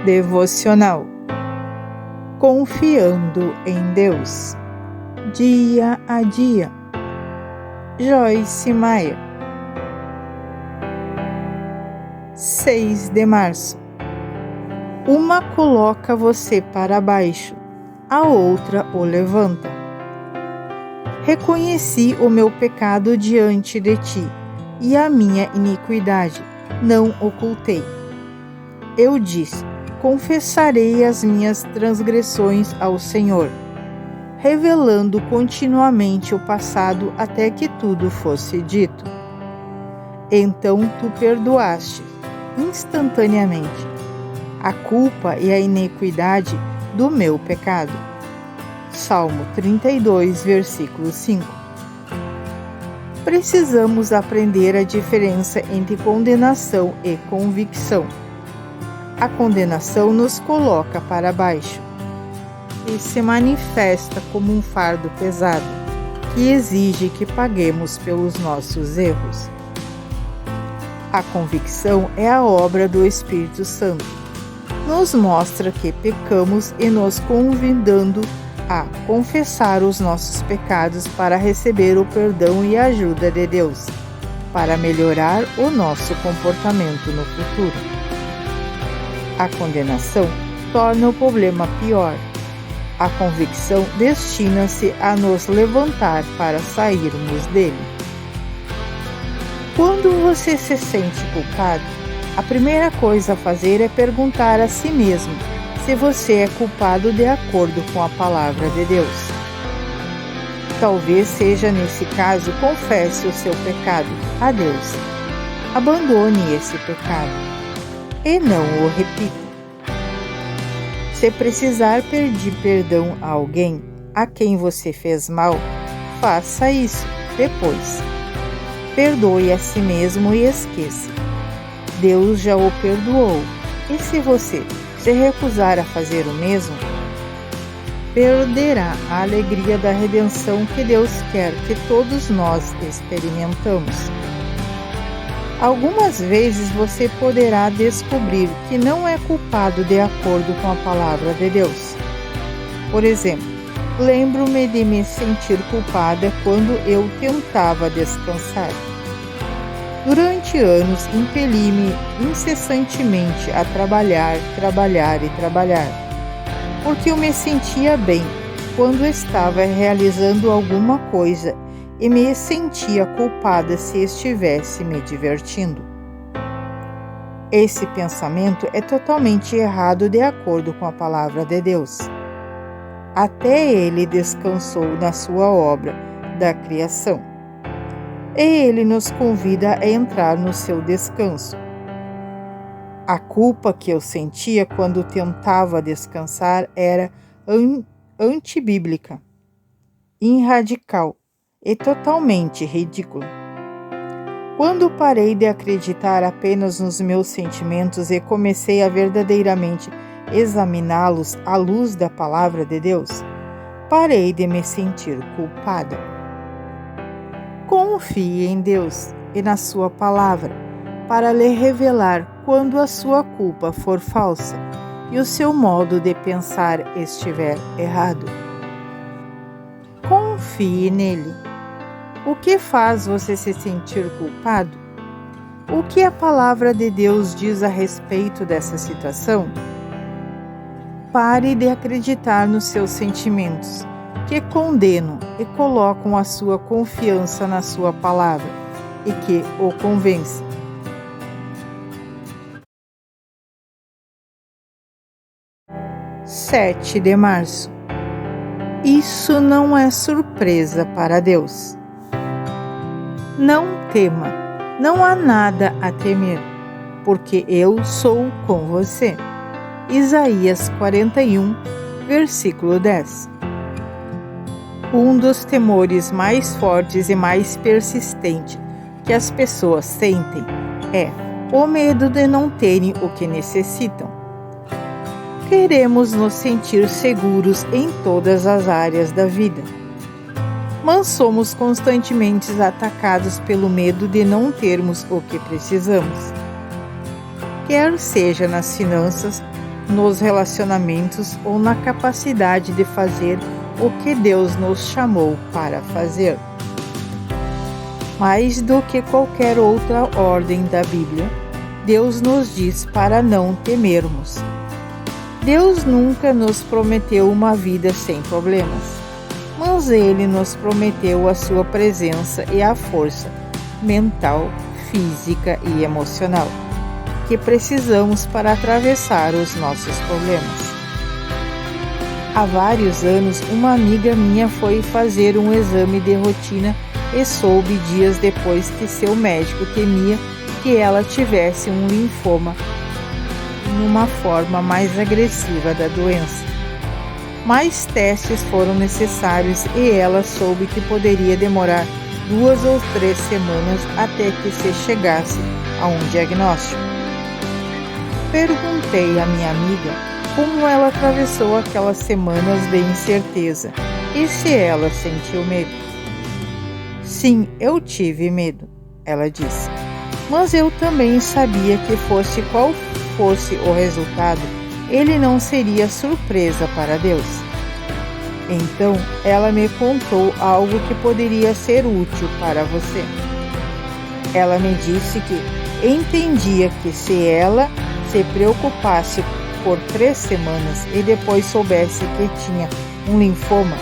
Devocional Confiando em Deus, dia a dia. Joyce Meyer. 6 de março. Uma coloca você para baixo, a outra o levanta. Reconheci o meu pecado diante de ti, e a minha iniquidade não ocultei. Eu disse: confessarei as minhas transgressões ao Senhor, revelando continuamente o passado até que tudo fosse dito. Então tu perdoaste instantaneamente a culpa e a iniquidade do meu pecado. Salmo 32, versículo 5. Precisamos aprender a diferença entre condenação e convicção. A condenação nos coloca para baixo e se manifesta como um fardo pesado que exige que paguemos pelos nossos erros. A convicção é a obra do Espírito Santo. Nos mostra que pecamos e nos convidando a confessar os nossos pecados para receber o perdão e a ajuda de Deus, para melhorar o nosso comportamento no futuro. A condenação torna o problema pior. A convicção destina-se a nos levantar para sairmos dele. Quando você se sente culpado, a primeira coisa a fazer é perguntar a si mesmo se você é culpado de acordo com a palavra de Deus. Talvez seja nesse caso, confesse o seu pecado a Deus. Abandone esse pecado e não o repita. Se precisar pedir perdão a alguém a quem você fez mal, faça isso depois. Perdoe a si mesmo e esqueça. Deus já o perdoou. E se você se recusar a fazer o mesmo, perderá a alegria da redenção que Deus quer que todos nós experimentamos. Algumas vezes você poderá descobrir que não é culpado de acordo com a palavra de Deus. Por exemplo, lembro-me de me sentir culpada quando eu tentava descansar. Durante anos, impeli-me incessantemente a trabalhar, porque eu me sentia bem quando estava realizando alguma coisa e me sentia culpada se estivesse me divertindo. Esse pensamento é totalmente errado de acordo com a palavra de Deus. Até ele descansou na sua obra da criação. E ele nos convida a entrar no seu descanso. A culpa que eu sentia quando tentava descansar era antibíblica, irradical e totalmente ridícula. Quando parei de acreditar apenas nos meus sentimentos e comecei a verdadeiramente examiná-los à luz da palavra de Deus, parei de me sentir culpada. Confie em Deus e na sua palavra para lhe revelar quando a sua culpa for falsa e o seu modo de pensar estiver errado. Confie nele. O que faz você se sentir culpado? O que a palavra de Deus diz a respeito dessa situação? Pare de acreditar nos seus sentimentos, que condenam e colocam a sua confiança na sua palavra e que o convence. – 7 de março. Isso não é surpresa para Deus. Não tema, não há nada a temer, porque eu sou com você. Isaías 41, versículo 10. Um dos temores mais fortes e mais persistentes que as pessoas sentem é o medo de não terem o que necessitam. Queremos nos sentir seguros em todas as áreas da vida, mas somos constantemente atacados pelo medo de não termos o que precisamos. Quer seja nas finanças, nos relacionamentos ou na capacidade de fazer o que Deus nos chamou para fazer. Mais do que qualquer outra ordem da Bíblia, Deus nos diz para não temermos. Deus nunca nos prometeu uma vida sem problemas, mas Ele nos prometeu a sua presença e a força mental, física e emocional que precisamos para atravessar os nossos problemas. Há vários anos, uma amiga minha foi fazer um exame de rotina e soube dias depois que seu médico temia que ela tivesse um linfoma em uma forma mais agressiva da doença. Mais testes foram necessários e ela soube que poderia demorar 2 ou 3 semanas até que se chegasse a um diagnóstico. Perguntei à minha amiga como ela atravessou aquelas semanas de incerteza e se ela sentiu medo. Sim, eu tive medo, ela disse, mas eu também sabia que fosse qual fosse o resultado, ele não seria surpresa para Deus. Então, ela me contou algo que poderia ser útil para você. Ela me disse que entendia que se ela se preocupasse por 3 semanas e depois soubesse que tinha um linfoma,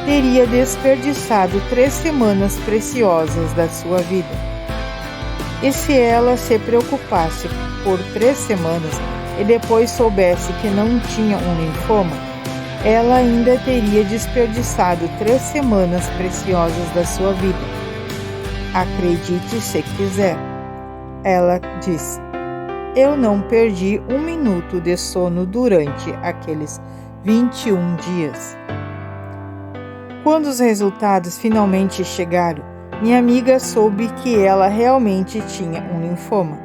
teria desperdiçado 3 semanas preciosas da sua vida. E se ela se preocupasse por 3 semanas e depois soubesse que não tinha um linfoma, ela ainda teria desperdiçado 3 semanas preciosas da sua vida. Acredite se quiser. Ela disse, eu não perdi 1 minuto de sono durante aqueles 21 dias. Quando os resultados finalmente chegaram, minha amiga soube que ela realmente tinha um linfoma.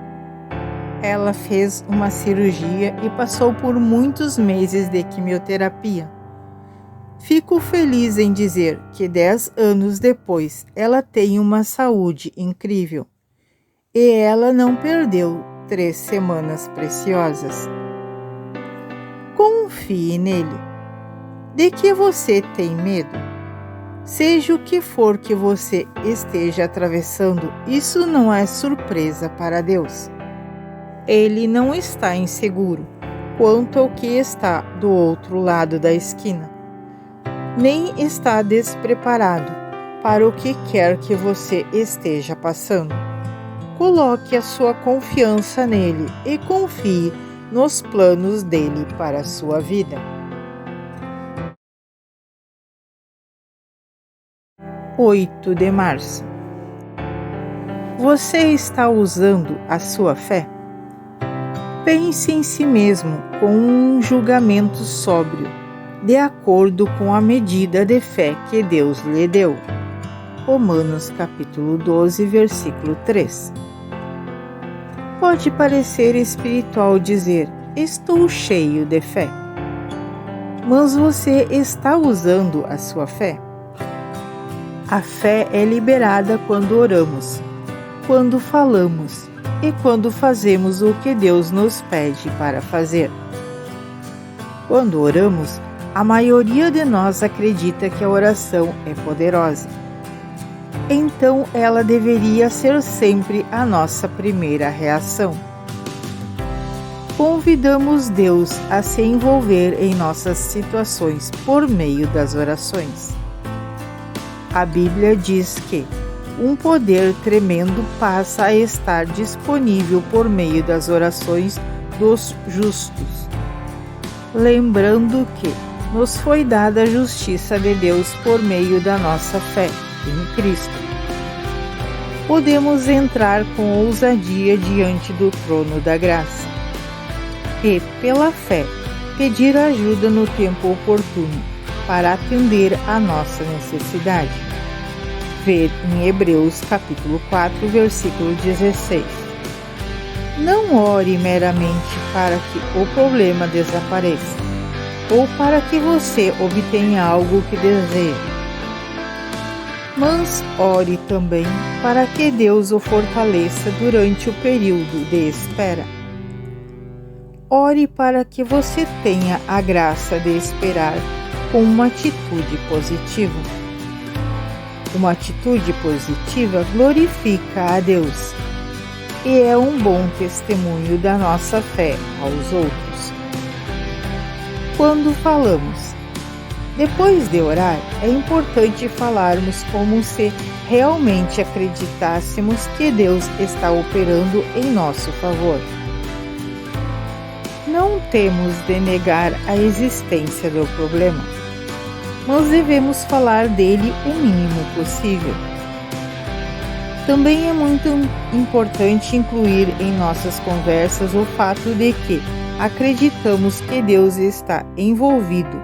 Ela fez uma cirurgia e passou por muitos meses de quimioterapia. Fico feliz em dizer que 10 anos depois ela tem uma saúde incrível. E ela não perdeu 3 semanas preciosas. Confie nele. De que você tem medo? Seja o que for que você esteja atravessando, isso não é surpresa para Deus. Ele não está inseguro quanto ao que está do outro lado da esquina, nem está despreparado para o que quer que você esteja passando. Coloque a sua confiança nele e confie nos planos dele para a sua vida. 8 de março. Você está usando a sua fé? Pense em si mesmo com um julgamento sóbrio, de acordo com a medida de fé que Deus lhe deu. Romanos capítulo 12, versículo 3. Pode parecer espiritual dizer, estou cheio de fé. Mas você está usando a sua fé? A fé é liberada quando oramos, quando falamos e quando fazemos o que Deus nos pede para fazer. Quando oramos, a maioria de nós acredita que a oração é poderosa. Então ela deveria ser sempre a nossa primeira reação. Convidamos Deus a se envolver em nossas situações por meio das orações. A Bíblia diz que um poder tremendo passa a estar disponível por meio das orações dos justos. Lembrando que nos foi dada a justiça de Deus por meio da nossa fé em Cristo. Podemos entrar com ousadia diante do trono da graça e, pela fé, pedir ajuda no tempo oportuno para atender a nossa necessidade. Ver em Hebreus capítulo 4, versículo 16. Não ore meramente para que o problema desapareça ou para que você obtenha algo que deseja. Mas ore também para que Deus o fortaleça durante o período de espera. ore para que você tenha a graça de esperar com uma atitude positiva. Uma atitude positiva glorifica a Deus e é um bom testemunho da nossa fé aos outros. Quando falamos, depois de orar, é importante falarmos como se realmente acreditássemos que Deus está operando em nosso favor. Não temos de negar a existência do problema, mas devemos falar dele o mínimo possível. Também é muito importante incluir em nossas conversas o fato de que acreditamos que Deus está envolvido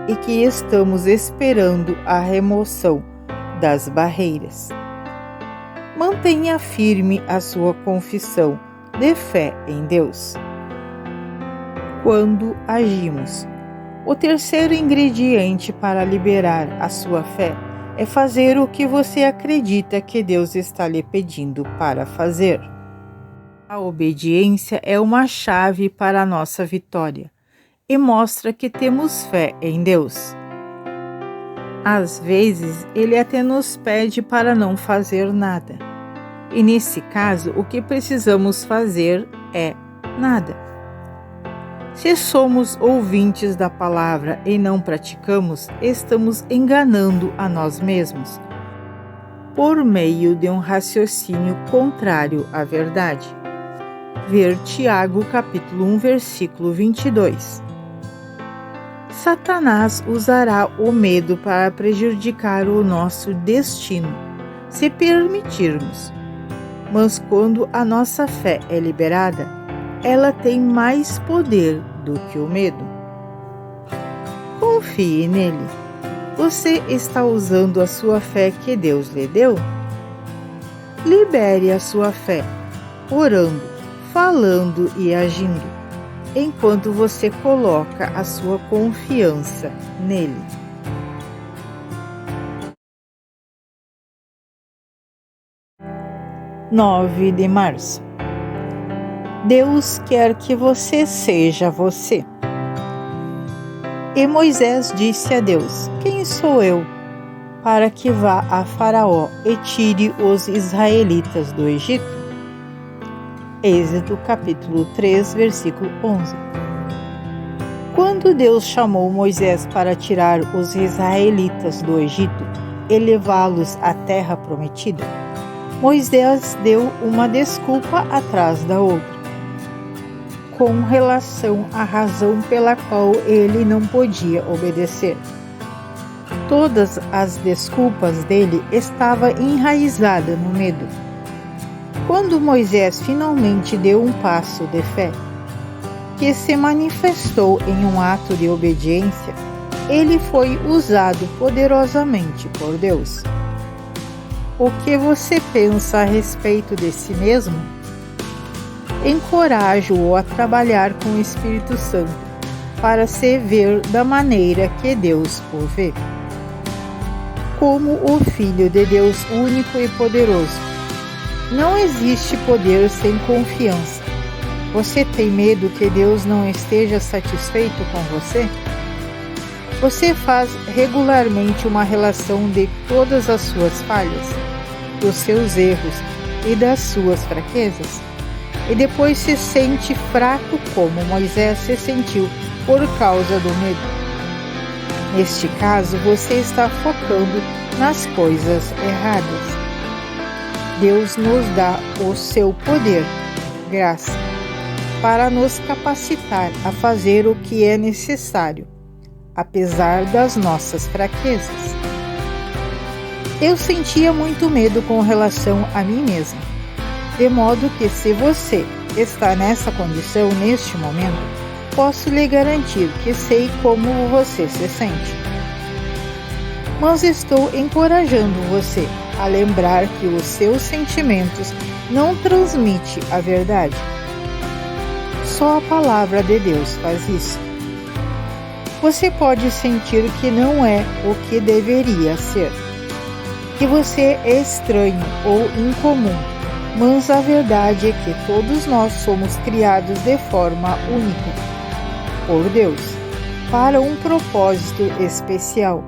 e que estamos esperando a remoção das barreiras. Mantenha firme a sua confissão de fé em Deus. Quando agimos, o terceiro ingrediente para liberar a sua fé é fazer o que você acredita que Deus está lhe pedindo para fazer. A obediência é uma chave para a nossa vitória e mostra que temos fé em Deus. Às vezes, Ele até nos pede para não fazer nada. E nesse caso, o que precisamos fazer é nada. Se somos ouvintes da palavra e não praticamos, estamos enganando a nós mesmos, por meio de um raciocínio contrário à verdade. Ver Tiago capítulo 1, versículo 22. Satanás usará o medo para prejudicar o nosso destino, se permitirmos. Mas quando a nossa fé é liberada, ela tem mais poder do que o medo. Confie nele. Você está usando a sua fé que Deus lhe deu? Libere a sua fé, orando, falando e agindo, enquanto você coloca a sua confiança nele. (9 de março) Deus quer que você seja você. E Moisés disse a Deus: quem sou eu para que vá a Faraó e tire os israelitas do Egito? Êxodo capítulo 3, versículo 11. Quando Deus chamou Moisés para tirar os israelitas do Egito e levá-los à terra prometida, Moisés deu uma desculpa atrás da outra, com relação à razão pela qual ele não podia obedecer. Todas as desculpas dele estavam enraizadas no medo. Quando Moisés finalmente deu um passo de fé, que se manifestou em um ato de obediência, ele foi usado poderosamente por Deus. O que você pensa a respeito de si mesmo? Encorajo-o a trabalhar com o Espírito Santo para se ver da maneira que Deus o vê. Como o Filho de Deus único e poderoso, não existe poder sem confiança. Você tem medo que Deus não esteja satisfeito com você? Você faz regularmente uma relação de todas as suas falhas, dos seus erros e das suas fraquezas? E depois se sente fraco como Moisés se sentiu por causa do medo. Neste caso, você está focando nas coisas erradas. Deus nos dá o seu poder, graça, para nos capacitar a fazer o que é necessário, apesar das nossas fraquezas. Eu sentia muito medo com relação a mim mesma. De modo que, se você está nessa condição neste momento, posso lhe garantir que sei como você se sente. Mas estou encorajando você a lembrar que os seus sentimentos não transmitem a verdade. Só a palavra de Deus faz isso. Você pode sentir que não é o que deveria ser, que você é estranho ou incomum, Mas a verdade é que todos nós somos criados de forma única, por Deus, para um propósito especial,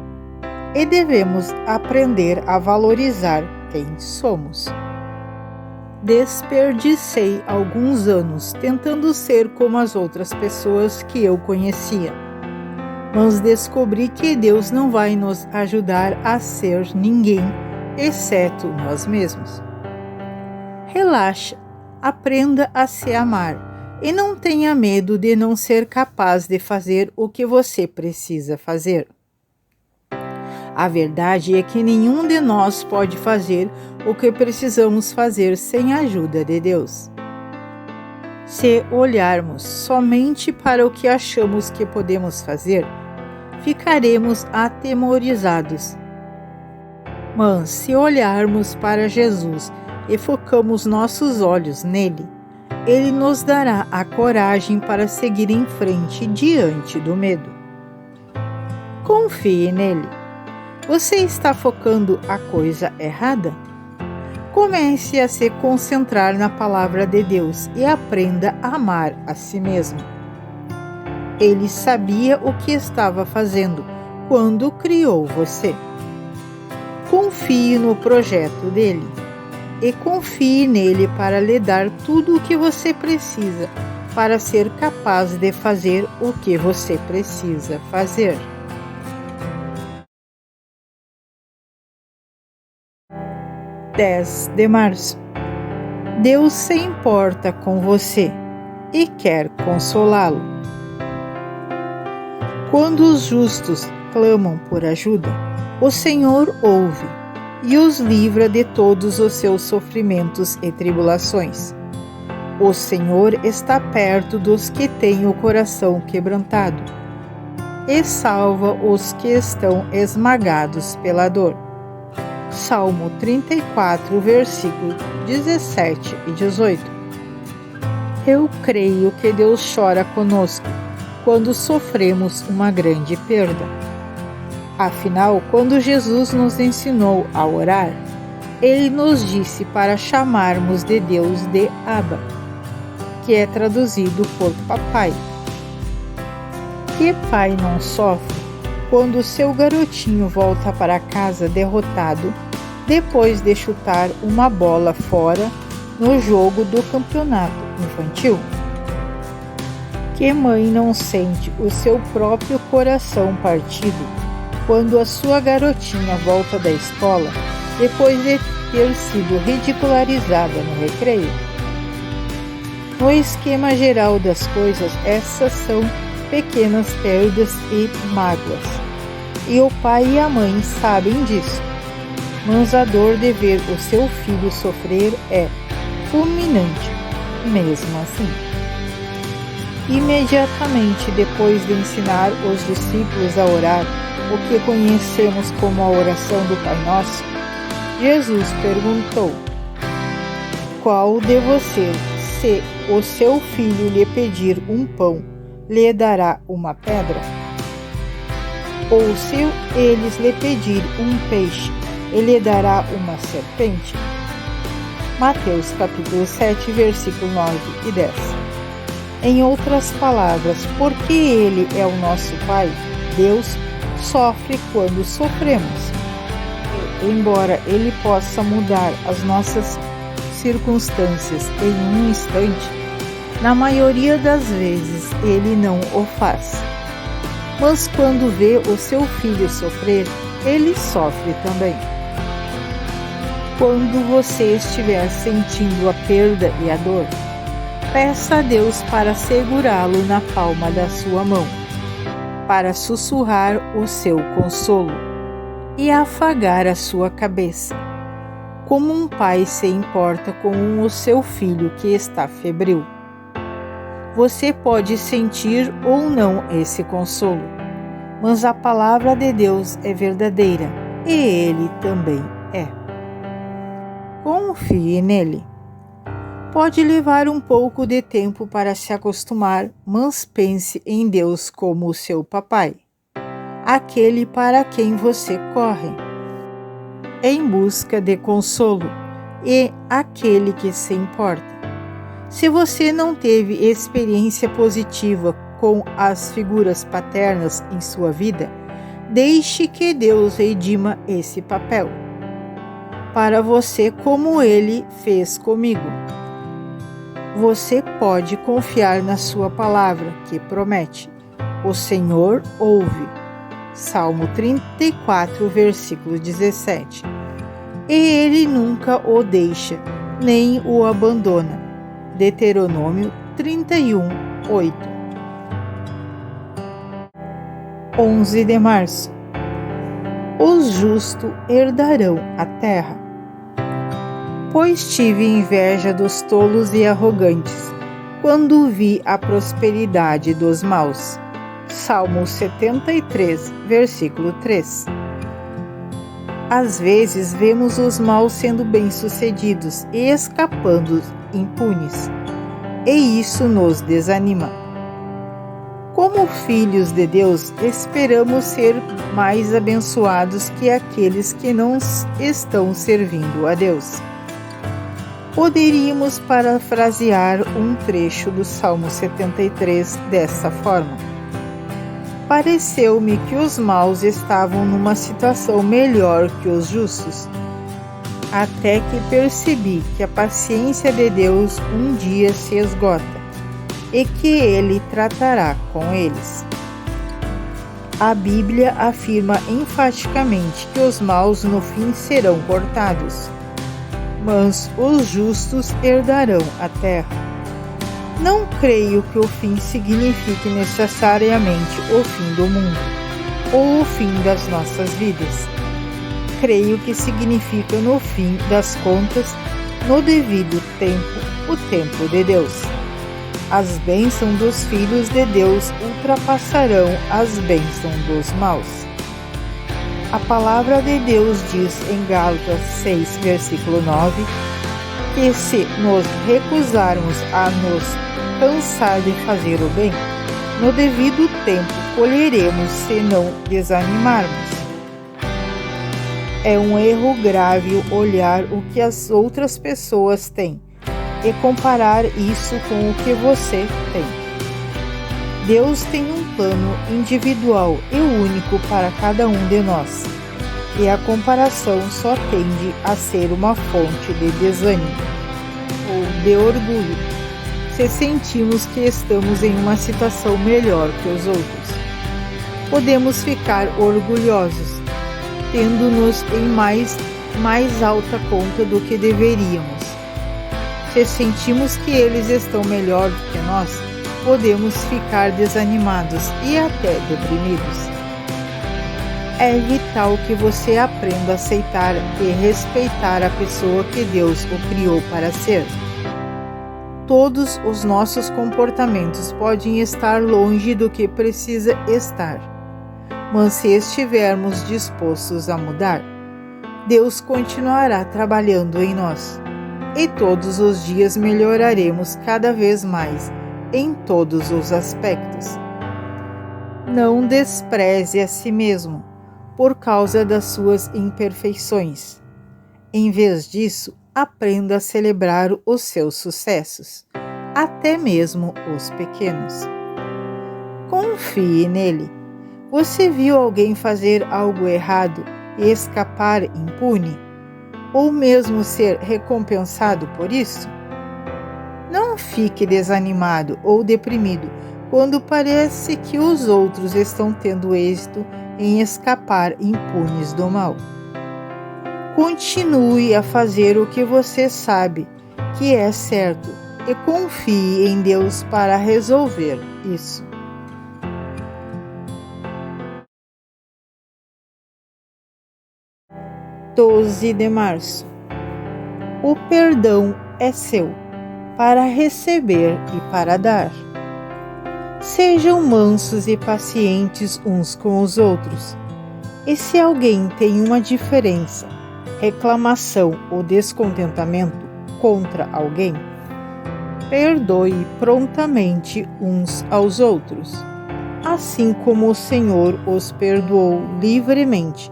e devemos aprender a valorizar quem somos. Desperdicei alguns anos tentando ser como as outras pessoas que eu conhecia, mas descobri que Deus não vai nos ajudar a ser ninguém, exceto nós mesmos. Relaxa, aprenda a se amar e não tenha medo de não ser capaz de fazer o que você precisa fazer. A verdade é que nenhum de nós pode fazer o que precisamos fazer sem a ajuda de Deus. Se olharmos somente para o que achamos que podemos fazer, ficaremos atemorizados. Mas se olharmos para Jesus e focamos nossos olhos nele, ele nos dará a coragem para seguir em frente diante do medo. Confie nele. Você está focando a coisa errada? Comece a se concentrar na palavra de Deus e aprenda a amar a si mesmo. Ele sabia o que estava fazendo quando criou você. Confie no projeto dele e confie nele para lhe dar tudo o que você precisa para ser capaz de fazer o que você precisa fazer. 10 de março. Deus se importa com você e quer consolá-lo. Quando os justos clamam por ajuda, o Senhor ouve e os livra de todos os seus sofrimentos e tribulações. O Senhor está perto dos que têm o coração quebrantado e salva os que estão esmagados pela dor. Salmo 34, versículos 17 e 18. Eu creio que Deus chora conosco quando sofremos uma grande perda. Afinal, quando Jesus nos ensinou a orar, ele nos disse para chamarmos de Deus de Abba, que é traduzido por papai. Que pai não sofre quando seu garotinho volta para casa derrotado depois de chutar uma bola fora no jogo do campeonato infantil? Que mãe não sente o seu próprio coração partido quando a sua garotinha volta da escola depois de ter sido ridicularizada no recreio? No esquema geral das coisas, essas são pequenas perdas e mágoas, e o pai e a mãe sabem disso, mas a dor de ver o seu filho sofrer é fulminante, mesmo assim. Imediatamente depois de ensinar os discípulos a orar, o que conhecemos como a oração do Pai Nosso, Jesus perguntou: qual de vocês, se o seu filho lhe pedir um pão, lhe dará uma pedra? Ou se eles lhe pedir um peixe, ele lhe dará uma serpente? Mateus capítulo 7, versículo 9 e 10. Em outras palavras, porque ele é o nosso Pai, Deus sofre quando sofremos. Embora ele possa mudar as nossas circunstâncias em um instante, na maioria das vezes ele não o faz. Mas quando vê o seu filho sofrer, ele sofre também. Quando você estiver sentindo a perda e a dor, peça a Deus para segurá-lo na palma da sua mão, para sussurrar o seu consolo e afagar a sua cabeça, como um pai se importa com o seu filho que está febril. Você pode sentir ou não esse consolo, mas a palavra de Deus é verdadeira e ele também é. Confie nele. Pode levar um pouco de tempo para se acostumar, mas pense em Deus como o seu papai, aquele para quem você corre em busca de consolo, e aquele que se importa. Se você não teve experiência positiva com as figuras paternas em sua vida, deixe que Deus redima esse papel para você, como Ele fez comigo. Você pode confiar na sua palavra, que promete: o Senhor ouve. Salmo 34, versículo 17. E Ele nunca o deixa, nem o abandona. Deuteronômio 31, 8. 11 de março. Os justos herdarão a terra. Pois tive inveja dos tolos e arrogantes, quando vi a prosperidade dos maus. Salmo 73, versículo 3. Às vezes vemos os maus sendo bem-sucedidos e escapando impunes, e isso nos desanima. Como filhos de Deus, esperamos ser mais abençoados que aqueles que não estão servindo a Deus. Poderíamos parafrasear um trecho do Salmo 73 dessa forma: pareceu-me que os maus estavam numa situação melhor que os justos, até que percebi que a paciência de Deus um dia se esgota e que Ele tratará com eles. A Bíblia afirma enfaticamente que os maus no fim serão cortados, mas os justos herdarão a terra. Não creio que o fim signifique necessariamente o fim do mundo ou o fim das nossas vidas. Creio que significa, no fim das contas, no devido tempo, o tempo de Deus. As bênçãos dos filhos de Deus ultrapassarão as bênçãos dos maus. A palavra de Deus diz em Gálatas 6, versículo 9, que se nos recusarmos a nos cansar de fazer o bem, no devido tempo colheremos se não desanimarmos. É um erro grave olhar o que as outras pessoas têm e comparar isso com o que você tem. Deus tem um plano individual e único para cada um de nós, e a comparação só tende a ser uma fonte de desânimo ou de orgulho, se sentimos que estamos em uma situação melhor que os outros. Podemos ficar orgulhosos, tendo-nos em mais alta conta do que deveríamos. Se sentimos que eles estão melhor do que nós, podemos ficar desanimados e até deprimidos. É vital que você aprenda a aceitar e respeitar a pessoa que Deus o criou para ser. Todos os nossos comportamentos podem estar longe do que precisa estar, mas se estivermos dispostos a mudar, Deus continuará trabalhando em nós, e todos os dias melhoraremos cada vez mais em todos os aspectos. Não despreze a si mesmo por causa das suas imperfeições. Em vez disso, aprenda a celebrar os seus sucessos, até mesmo os pequenos. Confie nele. Você viu alguém fazer algo errado e escapar impune? Ou mesmo ser recompensado por isso? Não fique desanimado ou deprimido quando parece que os outros estão tendo êxito em escapar impunes do mal. Continue a fazer o que você sabe que é certo e confie em Deus para resolver isso. (12 de março). O perdão é seu, para receber e para dar. Sejam mansos e pacientes uns com os outros. E se alguém tem uma diferença, reclamação ou descontentamento contra alguém, perdoe prontamente uns aos outros, assim como o Senhor os perdoou livremente.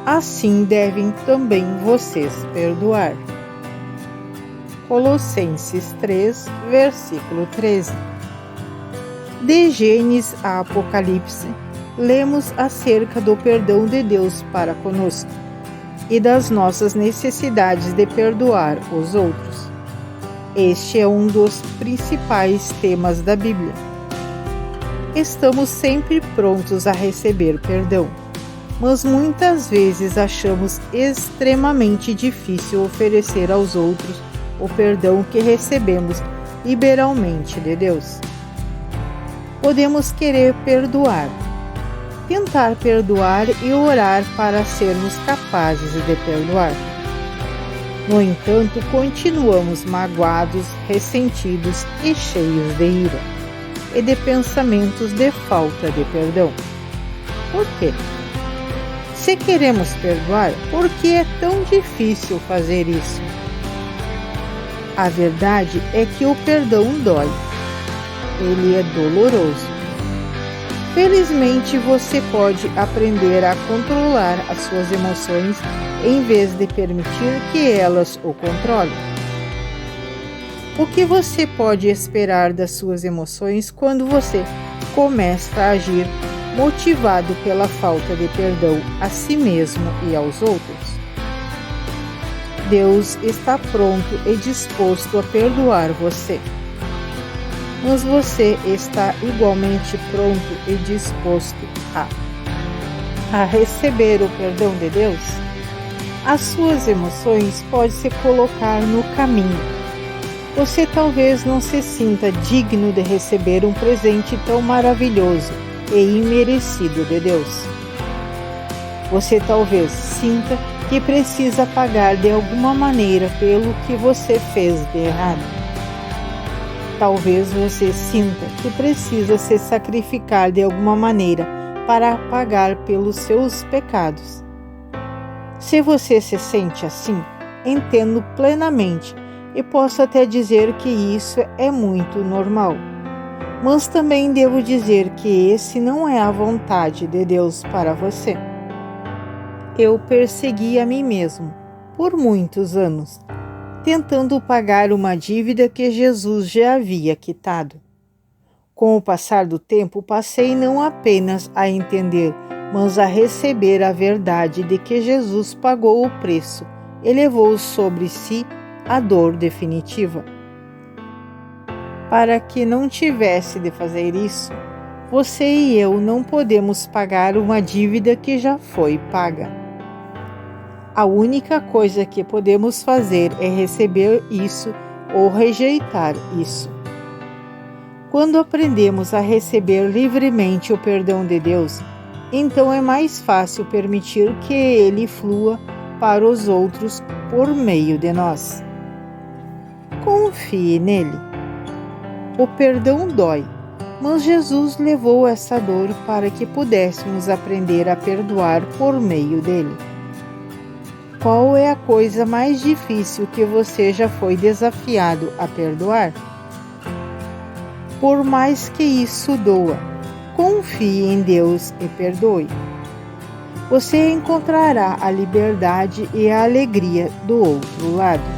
Assim devem também vocês perdoar. Colossenses 3, versículo 13. De Gênesis a Apocalipse, lemos acerca do perdão de Deus para conosco e das nossas necessidades de perdoar os outros. Este é um dos principais temas da Bíblia. Estamos sempre prontos a receber perdão, mas muitas vezes achamos extremamente difícil oferecer aos outros o perdão que recebemos liberalmente de Deus. Podemos querer perdoar, tentar perdoar e orar para sermos capazes de perdoar. No entanto, continuamos magoados, ressentidos e cheios de ira e de pensamentos de falta de perdão. Por quê? Se queremos perdoar, por que é tão difícil fazer isso? A verdade é que o perdão dói. Ele é doloroso. Felizmente, você pode aprender a controlar as suas emoções em vez de permitir que elas o controlem. O que você pode esperar das suas emoções quando você começa a agir motivado pela falta de perdão a si mesmo e aos outros? Deus está pronto e disposto a perdoar você. Mas você está igualmente pronto e disposto a receber o perdão de Deus? As suas emoções podem se colocar no caminho. Você talvez não se sinta digno de receber um presente tão maravilhoso e imerecido de Deus. Você talvez sinta que precisa pagar de alguma maneira pelo que você fez de errado. Talvez você sinta que precisa se sacrificar de alguma maneira para pagar pelos seus pecados. Se você se sente assim, entendo plenamente e posso até dizer que isso é muito normal. Mas também devo dizer que esse não é a vontade de Deus para você. Eu persegui a mim mesmo por muitos anos, tentando pagar uma dívida que Jesus já havia quitado. Com o passar do tempo, passei não apenas a entender, mas a receber a verdade de que Jesus pagou o preço e levou sobre si a dor definitiva. Para que não tivesse de fazer isso, você e eu não podemos pagar uma dívida que já foi paga. A única coisa que podemos fazer é receber isso ou rejeitar isso. Quando aprendemos a receber livremente o perdão de Deus, então é mais fácil permitir que ele flua para os outros por meio de nós. Confie nele. O perdão dói, mas Jesus levou essa dor para que pudéssemos aprender a perdoar por meio dele. Qual é a coisa mais difícil que você já foi desafiado a perdoar? Por mais que isso doa, confie em Deus e perdoe. Você encontrará a liberdade e a alegria do outro lado.